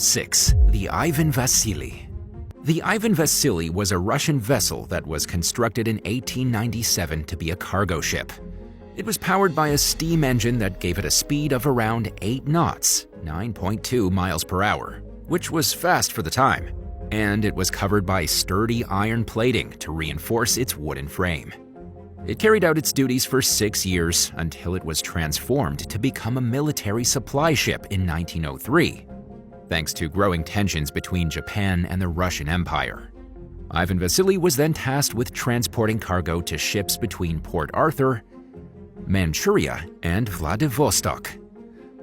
6. The Ivan Vasily. The Ivan Vasily was a Russian vessel that was constructed in 1897 to be a cargo ship. It was powered by a steam engine that gave it a speed of around 8 knots, 9.2 miles per hour, which was fast for the time, and it was covered by sturdy iron plating to reinforce its wooden frame. It carried out its duties for 6 years until it was transformed to become a military supply ship in 1903. Thanks to growing tensions between Japan and the Russian Empire. Ivan Vasily was then tasked with transporting cargo to ships between Port Arthur, Manchuria, and Vladivostok.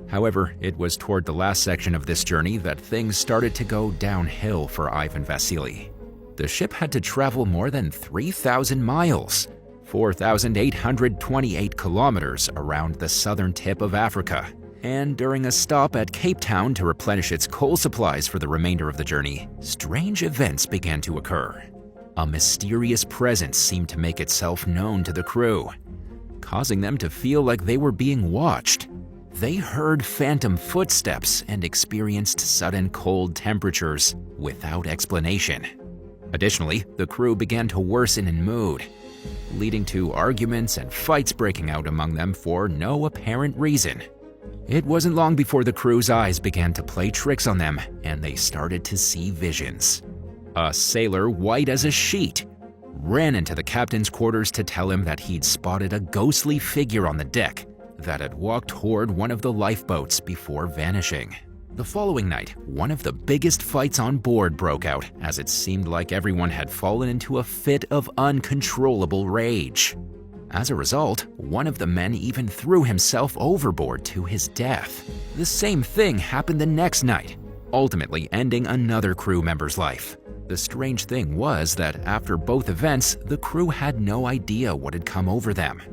However, it was toward the last section of this journey that things started to go downhill for Ivan Vasily. The ship had to travel more than 3,000 miles, 4,828 kilometers around the southern tip of Africa. And during a stop at Cape Town to replenish its coal supplies for the remainder of the journey, strange events began to occur. A mysterious presence seemed to make itself known to the crew, causing them to feel like they were being watched. They heard phantom footsteps and experienced sudden cold temperatures without explanation. Additionally, the crew began to worsen in mood, leading to arguments and fights breaking out among them for no apparent reason. It wasn't long before the crew's eyes began to play tricks on them, and they started to see visions. A sailor, white as a sheet, ran into the captain's quarters to tell him that he'd spotted a ghostly figure on the deck that had walked toward one of the lifeboats before vanishing. The following night, one of the biggest fights on board broke out, as it seemed like everyone had fallen into a fit of uncontrollable rage. As a result, one of the men even threw himself overboard to his death. The same thing happened the next night, ultimately ending another crew member's life. The strange thing was that after both events, the crew had no idea what had come over them.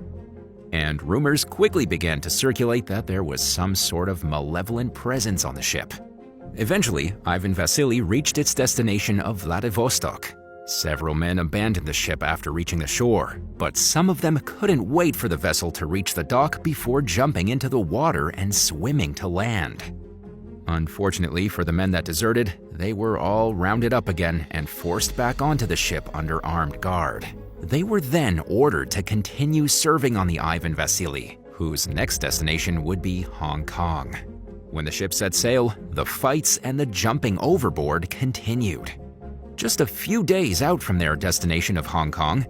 And rumors quickly began to circulate that there was some sort of malevolent presence on the ship. Eventually, Ivan Vasily reached its destination of Vladivostok. Several men abandoned the ship after reaching the shore, but some of them couldn't wait for the vessel to reach the dock before jumping into the water and swimming to land. Unfortunately for the men that deserted, they were all rounded up again and forced back onto the ship under armed guard. They were then ordered to continue serving on the Ivan Vasily, whose next destination would be Hong Kong. When the ship set sail, the fights and the jumping overboard continued. Just a few days out from their destination of Hong Kong,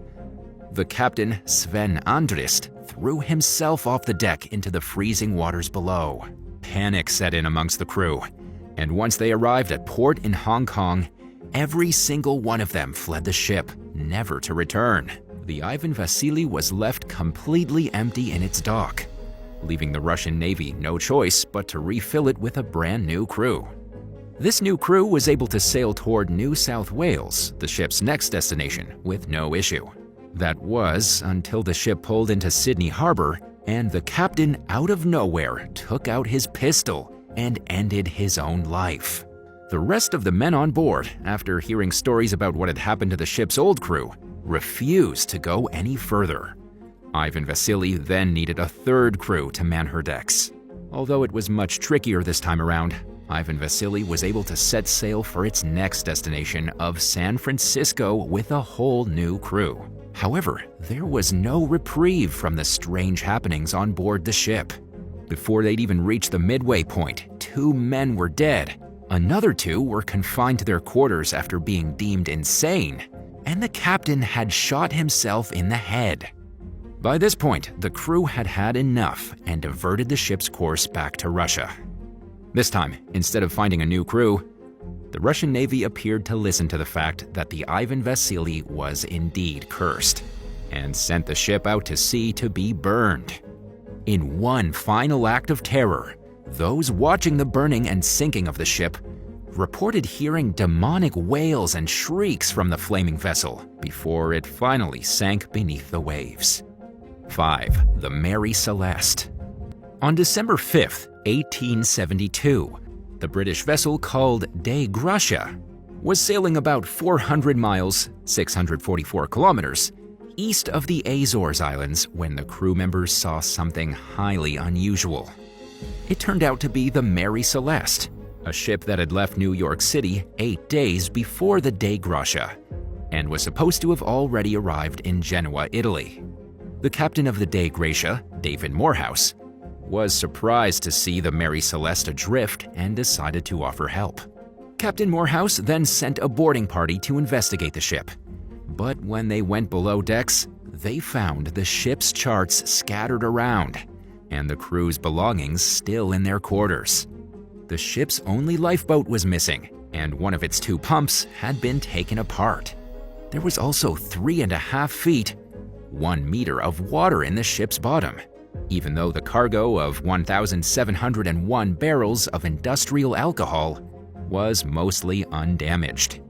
the captain, Sven Andrist, threw himself off the deck into the freezing waters below. Panic set in amongst the crew, and once they arrived at port in Hong Kong, every single one of them fled the ship, never to return. The Ivan Vasily was left completely empty in its dock, leaving the Russian Navy no choice but to refill it with a brand new crew. This new crew was able to sail toward New South Wales, the ship's next destination, with no issue. That was until the ship pulled into Sydney Harbor and the captain, out of nowhere, took out his pistol and ended his own life. The rest of the men on board, after hearing stories about what had happened to the ship's old crew, refused to go any further. Ivan Vasily then needed a third crew to man her decks. Although it was much trickier this time around, Ivan Vasily was able to set sail for its next destination of San Francisco with a whole new crew. However, there was no reprieve from the strange happenings on board the ship. Before they'd even reached the midway point, 2 men were dead. Another 2 were confined to their quarters after being deemed insane, and the captain had shot himself in the head. By this point, the crew had had enough and diverted the ship's course back to Russia. This time, instead of finding a new crew, the Russian Navy appeared to listen to the fact that the Ivan Vasily was indeed cursed, and sent the ship out to sea to be burned. In one final act of terror, those watching the burning and sinking of the ship reported hearing demonic wails and shrieks from the flaming vessel before it finally sank beneath the waves. 5. The Mary Celeste. On December 5th, 1872, the British vessel called De Gracia was sailing about 400 miles, 644 kilometers, east of the Azores Islands when the crew members saw something highly unusual. It turned out to be the Mary Celeste, a ship that had left New York City 8 days before the Dei Gratia and was supposed to have already arrived in Genoa, Italy. The captain of the Dei Gratia, David Morehouse, was surprised to see the Mary Celeste adrift and decided to offer help. Captain Morehouse then sent a boarding party to investigate the ship. But when they went below decks, they found the ship's charts scattered around and the crew's belongings still in their quarters. The ship's only lifeboat was missing, and one of its 2 pumps had been taken apart. There was also 3.5 feet, 1 meter of water in the ship's bottom, even though the cargo of 1,701 barrels of industrial alcohol was mostly undamaged.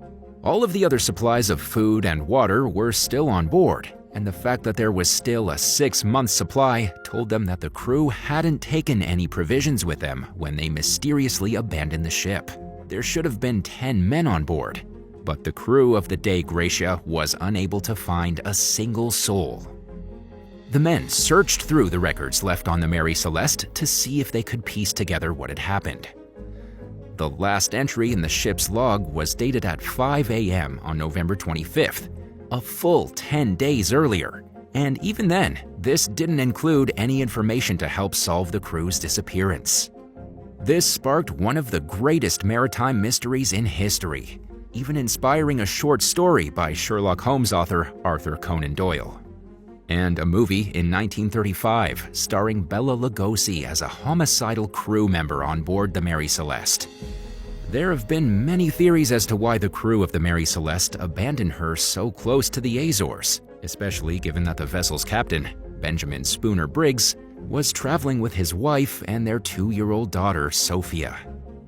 All of the other supplies of food and water were still on board, and the fact that there was still a 6-month supply told them that the crew hadn't taken any provisions with them when they mysteriously abandoned the ship. There should have been 10 men on board, but the crew of the Dei Gratia was unable to find a single soul. The men searched through the records left on the Mary Celeste to see if they could piece together what had happened. The last entry in the ship's log was dated at 5 a.m. on November 25th, a full 10 days earlier, and even then, this didn't include any information to help solve the crew's disappearance. This sparked one of the greatest maritime mysteries in history, even inspiring a short story by Sherlock Holmes author Arthur Conan Doyle, and a movie in 1935 starring Bela Lugosi as a homicidal crew member on board the Mary Celeste. There have been many theories as to why the crew of the Mary Celeste abandoned her so close to the Azores, especially given that the vessel's captain, Benjamin Spooner Briggs, was traveling with his wife and their 2-year-old daughter, Sophia.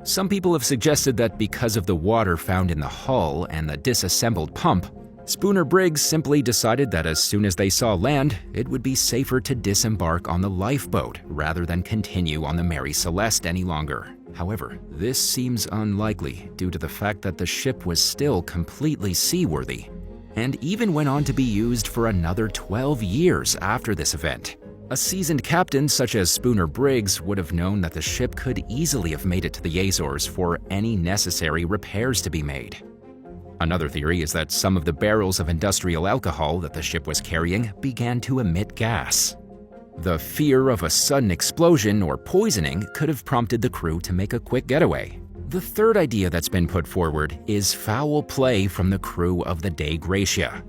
Some people have suggested that because of the water found in the hull and the disassembled pump, Spooner Briggs simply decided that as soon as they saw land, it would be safer to disembark on the lifeboat rather than continue on the Mary Celeste any longer. However, this seems unlikely due to the fact that the ship was still completely seaworthy and even went on to be used for another 12 years after this event. A seasoned captain such as Spooner Briggs would have known that the ship could easily have made it to the Azores for any necessary repairs to be made. Another theory is that some of the barrels of industrial alcohol that the ship was carrying began to emit gas. The fear of a sudden explosion or poisoning could have prompted the crew to make a quick getaway. The third idea that's been put forward is foul play from the crew of the Dei Gratia,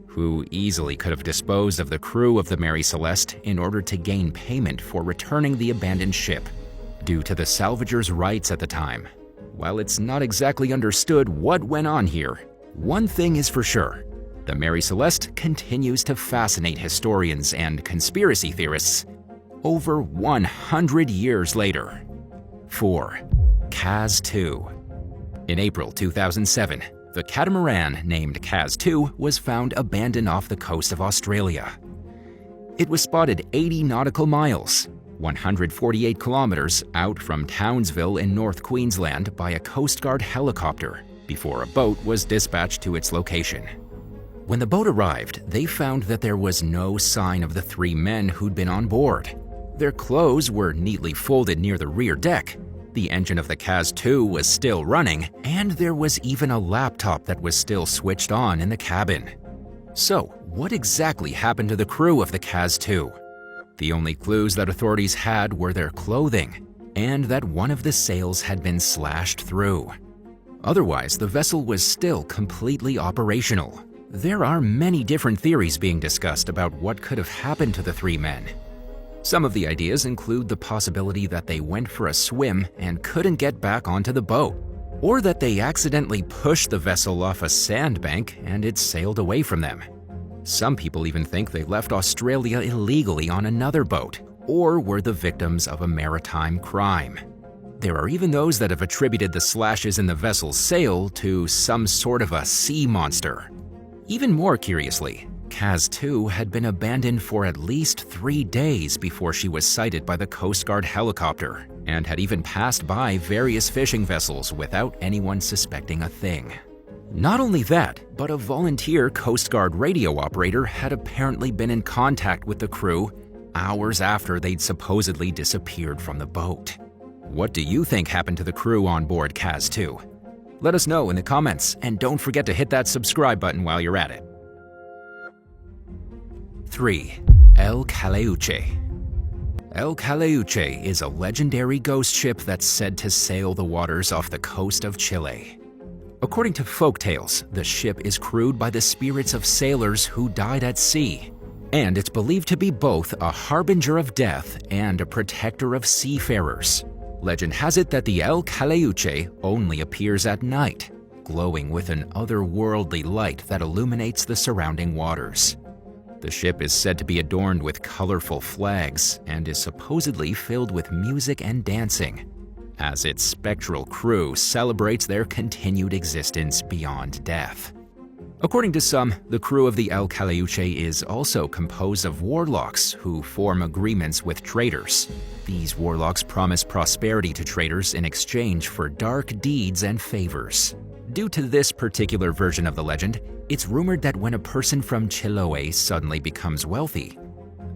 who easily could have disposed of the crew of the Mary Celeste in order to gain payment for returning the abandoned ship, due to the salvagers' rights at the time. While it's not exactly understood what went on here, one thing is for sure: the Mary Celeste continues to fascinate historians and conspiracy theorists over 100 years later. 4. Kaz 2. In April 2007, the catamaran named Kaz 2 was found abandoned off the coast of Australia. It was spotted 80 nautical miles, 148 kilometers out from Townsville in North Queensland by a Coast Guard helicopter before a boat was dispatched to its location. When the boat arrived, they found that there was no sign of the 3 men who'd been on board. Their clothes were neatly folded near the rear deck, the engine of the Kaz 2 was still running, and there was even a laptop that was still switched on in the cabin. So, what exactly happened to the crew of the Kaz 2? The only clues that authorities had were their clothing, and that one of the sails had been slashed through. Otherwise, the vessel was still completely operational. There are many different theories being discussed about what could have happened to the 3 men. Some of the ideas include the possibility that they went for a swim and couldn't get back onto the boat, or that they accidentally pushed the vessel off a sandbank and it sailed away from them. Some people even think they left Australia illegally on another boat, or were the victims of a maritime crime. There are even those that have attributed the slashes in the vessel's sail to some sort of a sea monster. Even more curiously, Kaz 2 had been abandoned for at least 3 days before she was sighted by the Coast Guard helicopter, and had even passed by various fishing vessels without anyone suspecting a thing. Not only that, but a volunteer Coast Guard radio operator had apparently been in contact with the crew hours after they'd supposedly disappeared from the boat. What do you think happened to the crew on board Kaz 2? Let us know in the comments, and don't forget to hit that subscribe button while you're at it. 3. El Caleuche. El Caleuche is a legendary ghost ship that's said to sail the waters off the coast of Chile. According to folktales, the ship is crewed by the spirits of sailors who died at sea, and it's believed to be both a harbinger of death and a protector of seafarers. Legend has it that the El Caleuche only appears at night, glowing with an otherworldly light that illuminates the surrounding waters. The ship is said to be adorned with colorful flags and is supposedly filled with music and dancing, as its spectral crew celebrates their continued existence beyond death. According to some, the crew of the El Caleuche is also composed of warlocks who form agreements with traders. These warlocks promise prosperity to traders in exchange for dark deeds and favors. Due to this particular version of the legend, it's rumored that when a person from Chiloé suddenly becomes wealthy,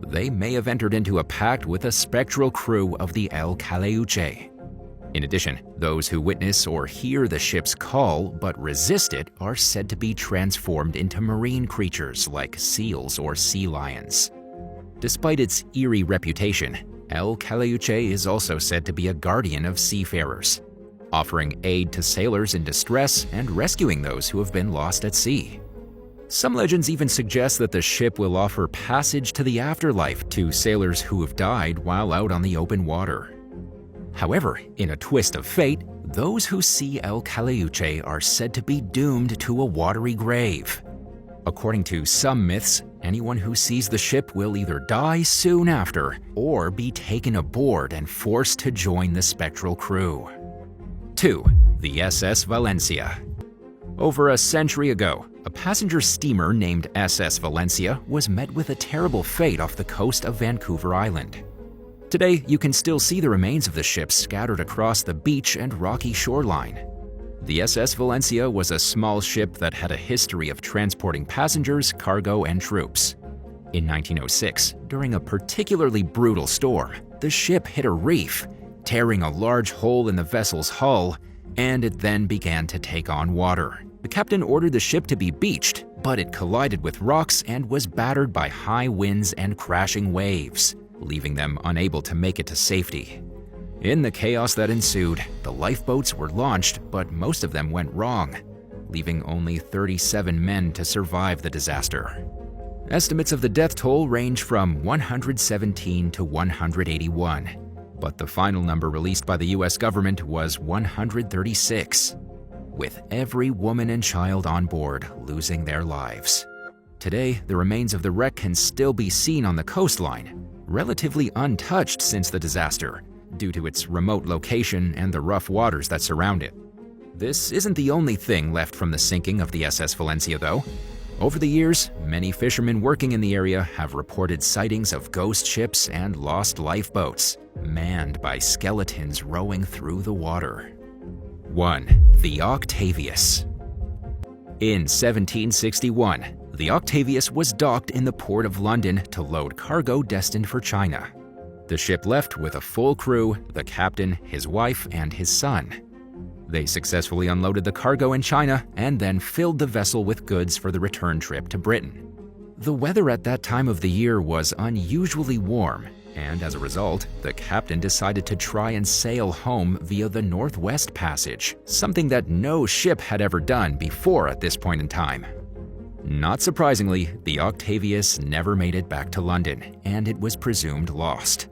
they may have entered into a pact with a spectral crew of the El Caleuche. In addition, those who witness or hear the ship's call but resist it are said to be transformed into marine creatures like seals or sea lions. Despite its eerie reputation, El Caleuche is also said to be a guardian of seafarers, offering aid to sailors in distress and rescuing those who have been lost at sea. Some legends even suggest that the ship will offer passage to the afterlife to sailors who have died while out on the open water. However, in a twist of fate, those who see El Caleuche are said to be doomed to a watery grave. According to some myths, anyone who sees the ship will either die soon after or be taken aboard and forced to join the spectral crew. 2. The SS Valencia. Over a century ago, a passenger steamer named SS Valencia was met with a terrible fate off the coast of Vancouver Island. Today, you can still see the remains of the ship scattered across the beach and rocky shoreline. The SS Valencia was a small ship that had a history of transporting passengers, cargo, and troops. In 1906, during a particularly brutal storm, the ship hit a reef, tearing a large hole in the vessel's hull, and it then began to take on water. The captain ordered the ship to be beached, but it collided with rocks and was battered by high winds and crashing waves, leaving them unable to make it to safety. In the chaos that ensued, the lifeboats were launched, but most of them went wrong, leaving only 37 men to survive the disaster. Estimates of the death toll range from 117 to 181, but the final number released by the US government was 136, with every woman and child on board losing their lives. Today, the remains of the wreck can still be seen on the coastline, relatively untouched since the disaster, due to its remote location and the rough waters that surround it. This isn't the only thing left from the sinking of the SS Valencia, though. Over the years, many fishermen working in the area have reported sightings of ghost ships and lost lifeboats, manned by skeletons rowing through the water. 1. The Octavius. In 1761, the Octavius was docked in the port of London to load cargo destined for China. The ship left with a full crew, the captain, his wife, and his son. They successfully unloaded the cargo in China and then filled the vessel with goods for the return trip to Britain. The weather at that time of the year was unusually warm, and as a result, the captain decided to try and sail home via the Northwest Passage, something that no ship had ever done before at this point in time. Not surprisingly, the Octavius never made it back to London, and it was presumed lost.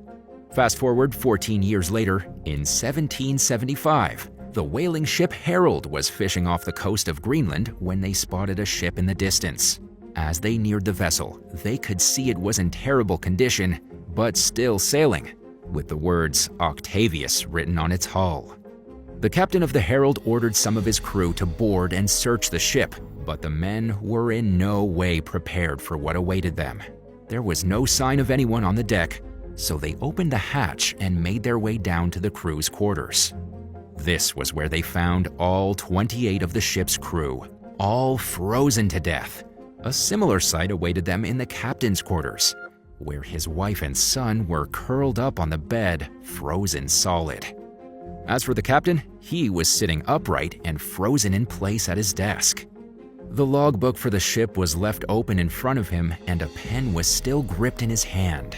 Fast forward 14 years later, in 1775, the whaling ship Herald was fishing off the coast of Greenland when they spotted a ship in the distance. As they neared the vessel, they could see it was in terrible condition, but still sailing, with the words Octavius written on its hull. The captain of the Herald ordered some of his crew to board and search the ship, but the men were in no way prepared for what awaited them. There was no sign of anyone on the deck, so they opened the hatch and made their way down to the crew's quarters. This was where they found all 28 of the ship's crew, all frozen to death. A similar sight awaited them in the captain's quarters, where his wife and son were curled up on the bed, frozen solid. As for the captain, he was sitting upright and frozen in place at his desk. The logbook for the ship was left open in front of him, and a pen was still gripped in his hand.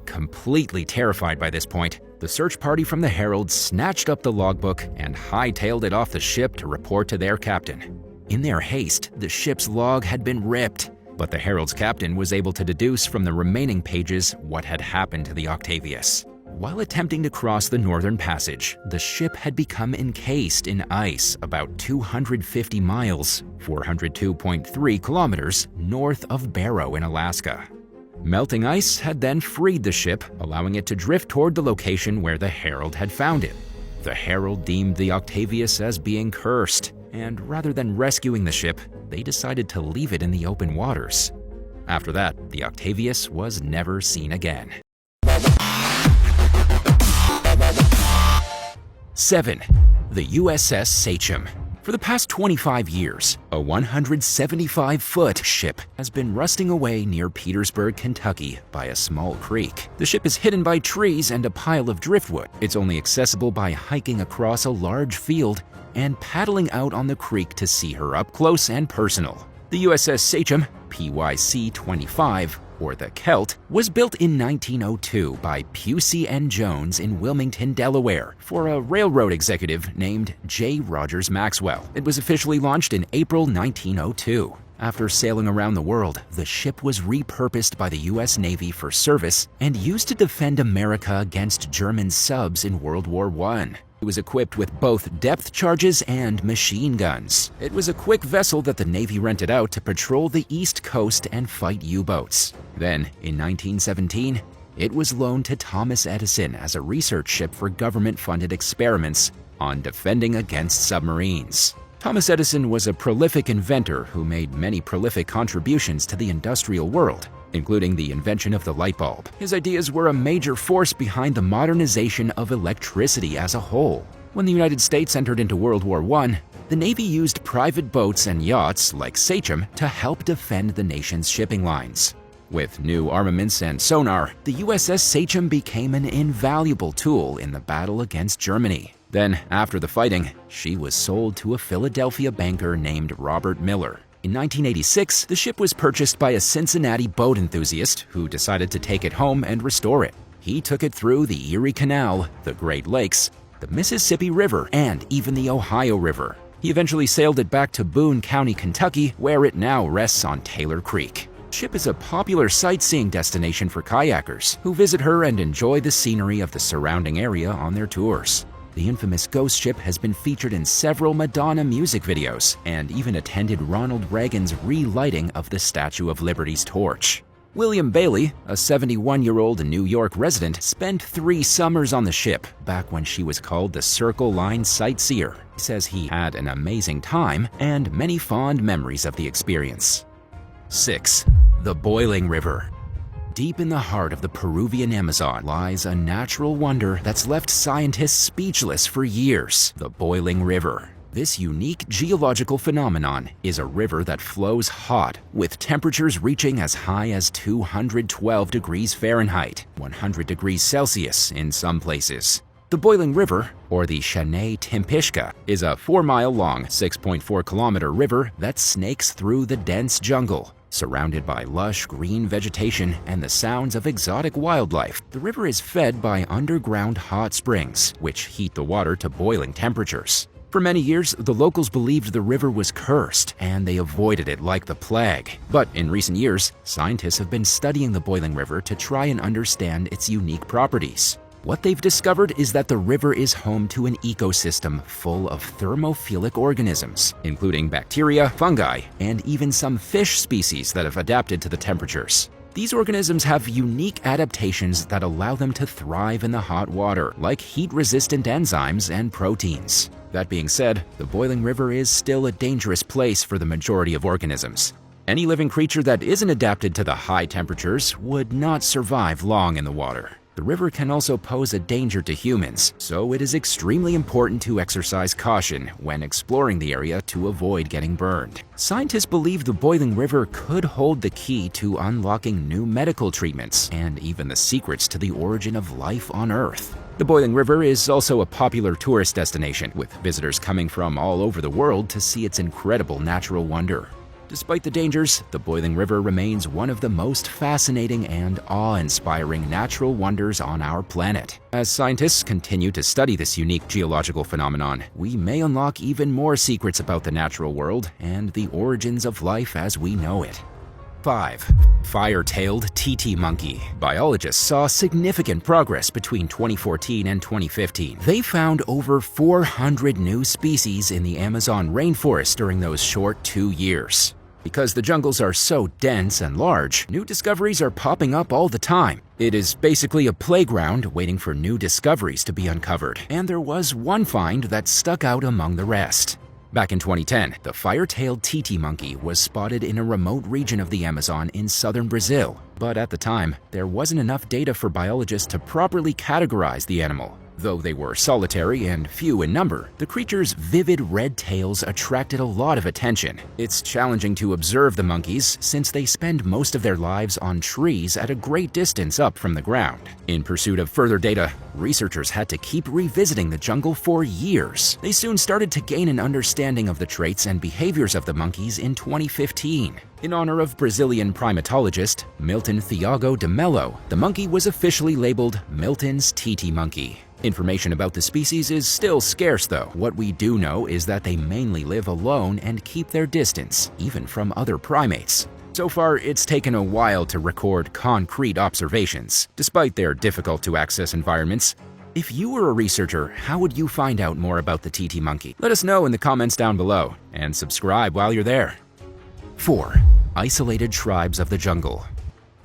Completely terrified by this point, the search party from the Herald snatched up the logbook and hightailed it off the ship to report to their captain. In their haste, the ship's log had been ripped, but the Herald's captain was able to deduce from the remaining pages what had happened to the Octavius. While attempting to cross the Northern Passage, the ship had become encased in ice about 250 miles, 402.3 kilometers, north of Barrow in Alaska. Melting ice had then freed the ship, allowing it to drift toward the location where the Herald had found it. The Herald deemed the Octavius as being cursed, and rather than rescuing the ship, they decided to leave it in the open waters. After that, the Octavius was never seen again. 7. The USS Sachem. For the past 25 years, a 175-foot ship has been rusting away near Petersburg, Kentucky by a small creek. The ship is hidden by trees and a pile of driftwood. It's only accessible by hiking across a large field and paddling out on the creek to see her up close and personal. The USS Sachem, PYC-25, or the Celt, was built in 1902 by Pusey and Jones in Wilmington, Delaware, for a railroad executive named J. Rogers Maxwell. It was officially launched in April 1902. After sailing around the world, the ship was repurposed by the U.S. Navy for service and used to defend America against German subs in World War I. It was equipped with both depth charges and machine guns. It was a quick vessel that the Navy rented out to patrol the East Coast and fight U-boats. Then, in 1917, it was loaned to Thomas Edison as a research ship for government-funded experiments on defending against submarines. Thomas Edison was a prolific inventor who made many prolific contributions to the industrial world, including the invention of the light bulb. His ideas were a major force behind the modernization of electricity as a whole. When the United States entered into World War I, the Navy used private boats and yachts like Sachem to help defend the nation's shipping lines. With new armaments and sonar, the USS Sachem became an invaluable tool in the battle against Germany. Then, after the fighting, she was sold to a Philadelphia banker named Robert Miller. In 1986, the ship was purchased by a Cincinnati boat enthusiast who decided to take it home and restore it. He took it through the Erie Canal, the Great Lakes, the Mississippi River, and even the Ohio River. He eventually sailed it back to Boone County, Kentucky, where it now rests on Taylor Creek. The ship is a popular sightseeing destination for kayakers who visit her and enjoy the scenery of the surrounding area on their tours. The infamous ghost ship has been featured in several Madonna music videos and even attended Ronald Reagan's relighting of the Statue of Liberty's torch. William Bailey, a 71-year-old New York resident, spent 3 summers on the ship back when she was called the Circle Line Sightseer. He says he had an amazing time and many fond memories of the experience. 6. The Boiling River. Deep in the heart of the Peruvian Amazon lies a natural wonder that's left scientists speechless for years: the boiling river. This unique geological phenomenon is a river that flows hot, with temperatures reaching as high as 212 degrees Fahrenheit, 100 degrees Celsius in some places. The Boiling River, or the Shanay Timpishka, is a 4-mile-long, 6.4-kilometer river that snakes through the dense jungle. Surrounded by lush green vegetation and the sounds of exotic wildlife, the river is fed by underground hot springs, which heat the water to boiling temperatures. For many years, the locals believed the river was cursed, and they avoided it like the plague. But in recent years, scientists have been studying the Boiling River to try and understand its unique properties. What they've discovered is that the river is home to an ecosystem full of thermophilic organisms, including bacteria, fungi, and even some fish species that have adapted to the temperatures. These organisms have unique adaptations that allow them to thrive in the hot water, like heat-resistant enzymes and proteins. That being said, the Boiling River is still a dangerous place for the majority of organisms. Any living creature that isn't adapted to the high temperatures would not survive long in the water. The river can also pose a danger to humans, so it is extremely important to exercise caution when exploring the area to avoid getting burned. Scientists believe the Boiling River could hold the key to unlocking new medical treatments and even the secrets to the origin of life on Earth. The boiling river is also a popular tourist destination, with visitors coming from all over the world to see its incredible natural wonder. Despite the dangers, the boiling river remains one of the most fascinating and awe-inspiring natural wonders on our planet. As scientists continue to study this unique geological phenomenon, we may unlock even more secrets about the natural world and the origins of life as we know it. 5. Fire-tailed TT monkey. Biologists saw significant progress between 2014 and 2015. They found over 400 new species in the Amazon rainforest during those short 2 years. Because the jungles are so dense and large, new discoveries are popping up all the time. It is basically a playground waiting for new discoveries to be uncovered, and there was one find that stuck out among the rest. Back in 2010, the fire-tailed TT monkey was spotted in a remote region of the Amazon in southern Brazil. But at the time, there wasn't enough data for biologists to properly categorize the animal. Though they were solitary and few in number, the creature's vivid red tails attracted a lot of attention. It's challenging to observe the monkeys since they spend most of their lives on trees at a great distance up from the ground. In pursuit of further data, researchers had to keep revisiting the jungle for years. They soon started to gain an understanding of the traits and behaviors of the monkeys in 2015. In honor of Brazilian primatologist Milton Thiago de Mello, the monkey was officially labeled Milton's TT monkey. Information about the species is still scarce though. What we do know is that they mainly live alone and keep their distance, even from other primates. So far, it's taken a while to record concrete observations, despite their difficult-to-access environments. If you were a researcher, how would you find out more about the TT monkey? Let us know in the comments down below, and subscribe while you're there. 4. Isolated tribes of the jungle.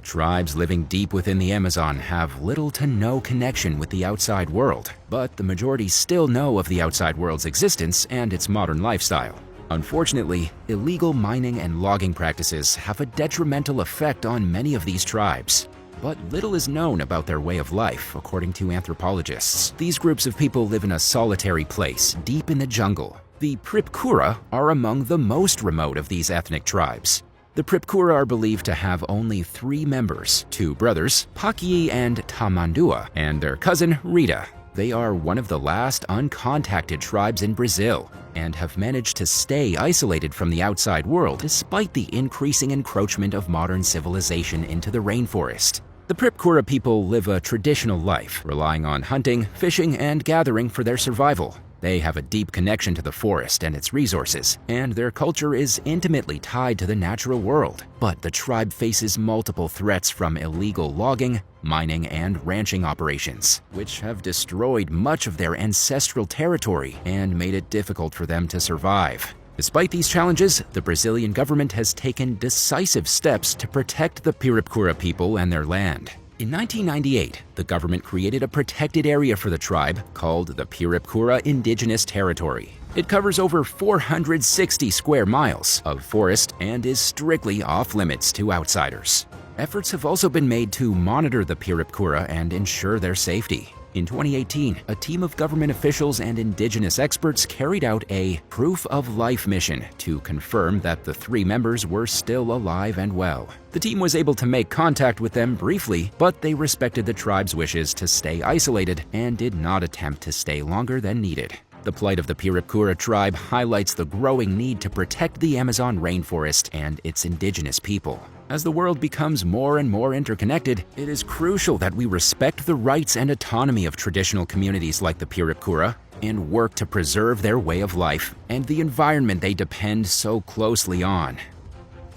Tribes living deep within the Amazon have little to no connection with the outside world, but the majority still know of the outside world's existence and its modern lifestyle. Unfortunately, illegal mining and logging practices have a detrimental effect on many of these tribes. But little is known about their way of life, according to anthropologists. These groups of people live in a solitary place deep in the jungle. The Pripkura are among the most remote of these ethnic tribes. The Pripkura are believed to have only 3 members, 2 brothers, Paki and Tamandua, and their cousin Rita. They are one of the last uncontacted tribes in Brazil and have managed to stay isolated from the outside world despite the increasing encroachment of modern civilization into the rainforest. The Pripkura people live a traditional life, relying on hunting, fishing, and gathering for their survival. They have a deep connection to the forest and its resources, and their culture is intimately tied to the natural world. But the tribe faces multiple threats from illegal logging, mining, and ranching operations, which have destroyed much of their ancestral territory and made it difficult for them to survive. Despite these challenges, the Brazilian government has taken decisive steps to protect the Pirapura people and their land. In 1998, the government created a protected area for the tribe called the Pirapura Indigenous Territory. It covers over 460 square miles of forest and is strictly off-limits to outsiders. Efforts have also been made to monitor the Pirapura and ensure their safety. In 2018, a team of government officials and indigenous experts carried out a proof of life mission to confirm that the 3 members were still alive and well. The team was able to make contact with them briefly, but they respected the tribe's wishes to stay isolated and did not attempt to stay longer than needed. The plight of the Pirapura tribe highlights the growing need to protect the Amazon rainforest and its indigenous people. As the world becomes more and more interconnected, it is crucial that we respect the rights and autonomy of traditional communities like the Pirapura and work to preserve their way of life and the environment they depend so closely on.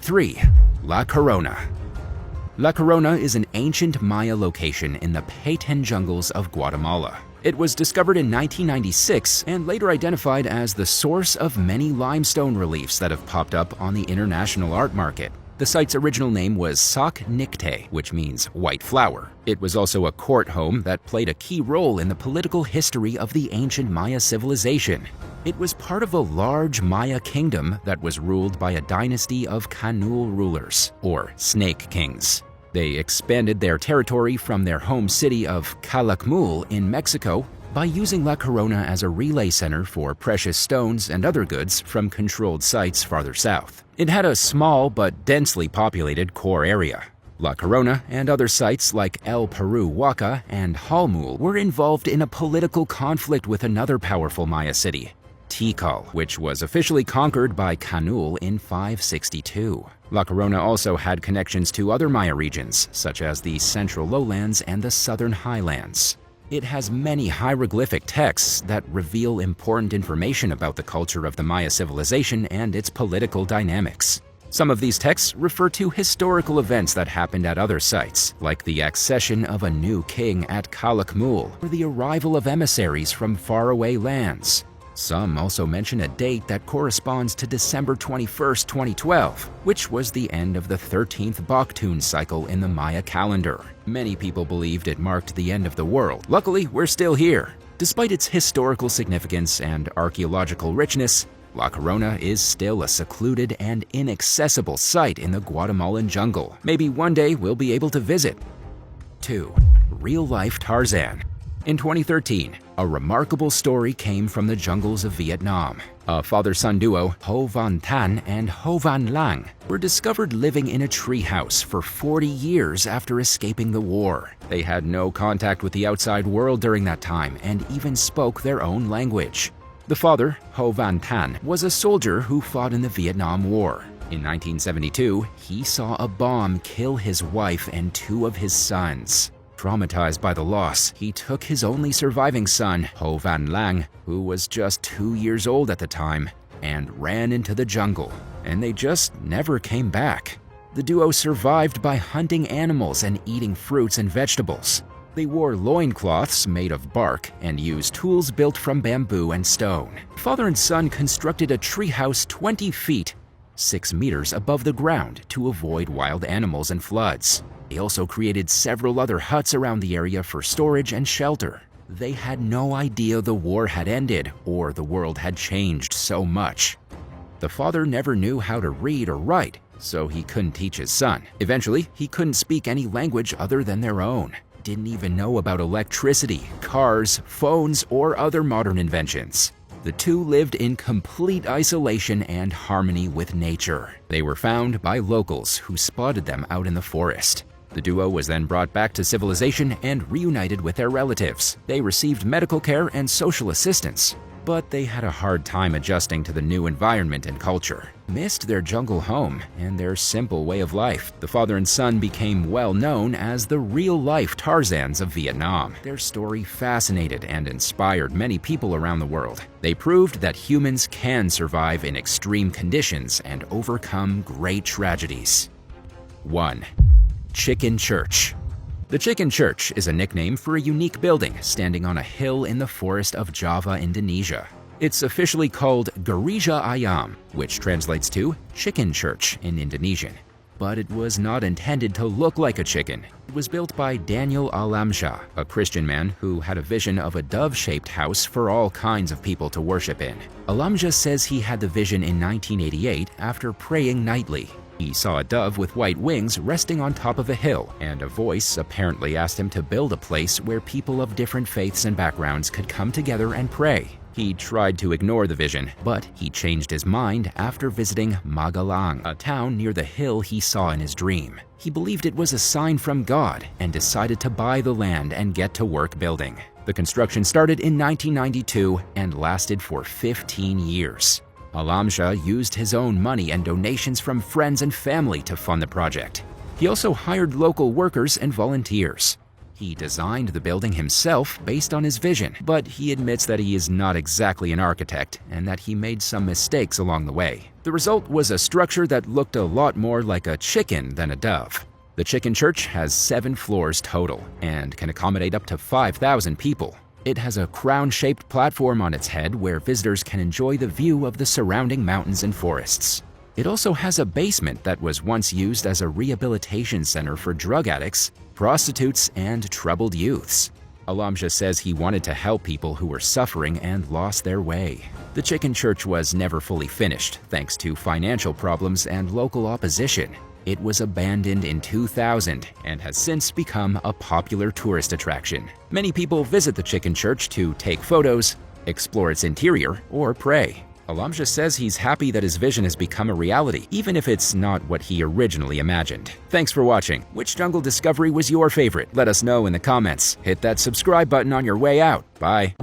3. La Corona. La Corona is an ancient Maya location in the Petén jungles of Guatemala. It was discovered in 1996 and later identified as the source of many limestone reliefs that have popped up on the international art market. The site's original name was Sac Nicte, which means white flower. It was also a court home that played a key role in the political history of the ancient Maya civilization. It was part of a large Maya kingdom that was ruled by a dynasty of Canul rulers, or Snake Kings. They expanded their territory from their home city of Calakmul in Mexico by using La Corona as a relay center for precious stones and other goods from controlled sites farther south. It had a small but densely populated core area. La Corona and other sites like El Peru Huaca and Halmul were involved in a political conflict with another powerful Maya city, Tikal, which was officially conquered by Canul in 562. La Corona also had connections to other Maya regions, such as the central lowlands and the southern highlands. It has many hieroglyphic texts that reveal important information about the culture of the Maya civilization and its political dynamics. Some of these texts refer to historical events that happened at other sites, like the accession of a new king at Calakmul or the arrival of emissaries from faraway lands. Some also mention a date that corresponds to December 21, 2012, which was the end of the 13th Baktun cycle in the Maya calendar. Many people believed it marked the end of the world. Luckily, we're still here. Despite its historical significance and archaeological richness, La Corona is still a secluded and inaccessible site in the Guatemalan jungle. Maybe one day we'll be able to visit. 2. Real-life Tarzan. In 2013, a remarkable story came from the jungles of Vietnam. A father-son duo, Ho Van Tan and Ho Van Lang, were discovered living in a treehouse for 40 years after escaping the war. They had no contact with the outside world during that time and even spoke their own language. The father, Ho Van Tan, was a soldier who fought in the Vietnam War. In 1972, he saw a bomb kill his wife and 2 of his sons. Traumatized by the loss, he took his only surviving son, Ho Van Lang, who was just 2 years old at the time, and ran into the jungle, and they just never came back. The duo survived by hunting animals and eating fruits and vegetables. They wore loincloths made of bark and used tools built from bamboo and stone. Father and son constructed a treehouse 20 feet, 6 meters above the ground to avoid wild animals and floods. They also created several other huts around the area for storage and shelter. They had no idea the war had ended or the world had changed so much. The father never knew how to read or write, so he couldn't teach his son. Eventually, he couldn't speak any language other than their own. Didn't even know about electricity, cars, phones, or other modern inventions. The two lived in complete isolation and harmony with nature. They were found by locals who spotted them out in the forest. The duo was then brought back to civilization and reunited with their relatives. They received medical care and social assistance, but they had a hard time adjusting to the new environment and culture. Missed their jungle home and their simple way of life. The father and son became well known as the real-life Tarzans of Vietnam. Their story fascinated and inspired many people around the world. They proved that humans can survive in extreme conditions and overcome great tragedies. 1. Chicken Church. The Chicken Church is a nickname for a unique building standing on a hill in the forest of Java, Indonesia. It's officially called Gereja Ayam, which translates to Chicken Church in Indonesian. But it was not intended to look like a chicken. It was built by Daniel Alamsyah, a Christian man who had a vision of a dove-shaped house for all kinds of people to worship in. Alamsyah says he had the vision in 1988 after praying nightly. He saw a dove with white wings resting on top of a hill, and a voice apparently asked him to build a place where people of different faiths and backgrounds could come together and pray. He tried to ignore the vision, but he changed his mind after visiting Magalang, a town near the hill he saw in his dream. He believed it was a sign from God and decided to buy the land and get to work building. The construction started in 1992 and lasted for 15 years. Alamsyah used his own money and donations from friends and family to fund the project. He also hired local workers and volunteers. He designed the building himself based on his vision, but he admits that he is not exactly an architect and that he made some mistakes along the way. The result was a structure that looked a lot more like a chicken than a dove. The Chicken Church has 7 floors total and can accommodate up to 5,000 people. It has a crown-shaped platform on its head where visitors can enjoy the view of the surrounding mountains and forests. It also has a basement that was once used as a rehabilitation center for drug addicts, prostitutes, and troubled youths. Alamsyah says he wanted to help people who were suffering and lost their way. The Chicken Church was never fully finished, thanks to financial problems and local opposition. It was abandoned in 2000 and has since become a popular tourist attraction. Many people visit the Chicken Church to take photos, explore its interior, or pray. Alamja says he's happy that his vision has become a reality, even if it's not what he originally imagined. Thanks for watching. Which jungle discovery was your favorite? Let us know in the comments. Hit that subscribe button on your way out. Bye.